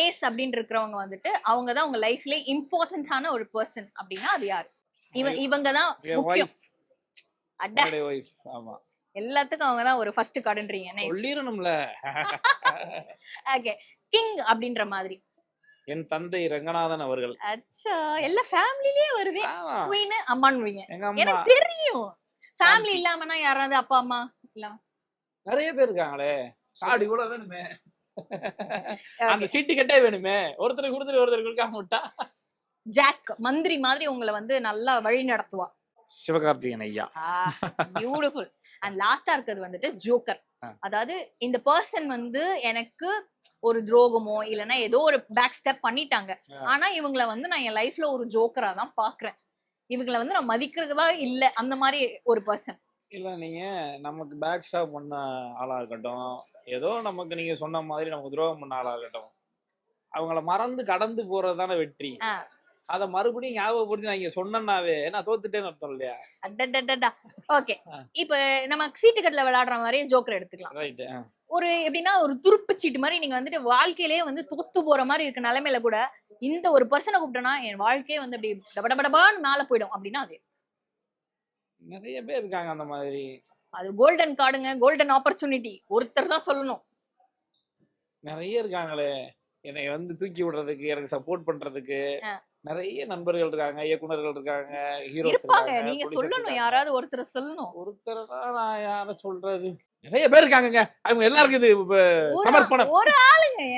Ace அப்படின்னு இருக்கிறவங்க வந்துட்டு அவங்க தான் உங்க லைஃப்ல இம்பார்ட்டன்டான ஒரு பர்சன் அப்படின்னா அது யாரு? இவங்க தான் முக்கியம். அட வைஃப். ஆமா, எல்லாத்துக்கும் அவங்க தான் ஒரு ஃபர்ஸ்ட் கார்டுன்றீங்க. சொல்லிரணும்ல. ஓகே, கிங் அப்படின்ற மாதிரி என் தந்தை ரங்கநாதன் அவர்கள். அச்சா, எல்லா ஃபேமிலிலயே வருது. குயின் அம்மான்னுவீங்க. எங்க அம்மா. எனக்கு தெரியும். ஃபேமிலி இல்லாமனா யாராவது அப்பா அம்மா இல்ல நிறைய பேர் இருக்காங்களே. காடி கூட வேணுமே. அந்த சீட்டு கட்டே வேணுமே. ஒருத்தர் கொடுத்துட்டு ஒருத்தர் கொடுக்காம விட்டா. ஜாக் மந்திரி மாதிரி உங்களை வந்து நல்லா வழி நடத்துவா. சிவகார்த்திகேயன் ஐயா. பியூட்டிஃபுல். அண்ட் லாஸ்டா இருக்கிறது வந்துட்டு ஜோக்கர். அதாவது இந்த பர்சன் வந்து எனக்கு ஒரு துரோகமோ இல்லனா ஏதோ ஒரு பேக் ஸ்டெப் பண்ணிட்டாங்க, ஆனா இவங்கள வந்து நான் என் லைஃப்ல ஒரு ஜோக்கரா தான் பாக்குறேன். இவங்கள வந்து நான் மதிக்கிறதா இல்ல, அந்த மாதிரி ஒரு பர்சன். இல்ல, நீங்க நமக்கு பேக் ஸ்டாப் பண்ண ஆளா இருக்கட்டும், ஏதோ நமக்கு நீங்க சொன்ன மாதிரி நமக்கு துரோகம் பண்ண ஆளா இருக்கட்டும், அவங்கள மறந்து கடந்து போறதுதானே வெற்றி. அத மறுபடியும் ஞாபகப்படுத்தி நான் இங்க சொன்னேன்னாவே நான் தோத்துட்டேன்னு அர்த்தம் இல்லையா? ஓகே, இப்ப நம்ம சீட்டு கட்டுல விளையாடுற மாதிரி ஜோக்கர் எடுத்துக்கலாம். ரைட். ஒரு எப்படின்னா ஒரு துருப்பு சீட்டு மாதிரி நீங்க வந்துட்டு வாழ்க்கையிலேயே வந்து தோத்து போற மாதிரி இருக்க நிலைமையில கூட இந்த ஒரு பர்சனை கூப்பிட்டனா என் வாழ்க்கையே வந்து அப்படி டபடபடபான்னு மேல போயிடும் அப்படின்னா அது நிறைய பேர் இருக்காங்க அந்த மாதிரி. அது கோல்டன் கார்டுங்க, கோல்டன் ஆப்பர்ச்சுனிட்டி. ஒருத்தர் தான் சொல்லணும். நிறைய இருக்காங்களே என்னை வந்து தூக்கி விடுறதுக்கு, எனக்கு சப்போர்ட் பண்றதுக்கு நிறைய நண்பர்கள் இருக்காங்க, இயக்குனர்கள் இருக்காங்க, ஹீரோஸ் இருப்பாங்க. நீங்க சொல்லணும், யாராவது ஒருத்தர் சொல்லணும். ஒருத்தர் தான் நான் யார சொல்றது? நிறைய பேர் இருக்காங்க. அவங்க எல்லாருக்கும் இது சமர்ப்பணம். ஒரு ஆளுங்க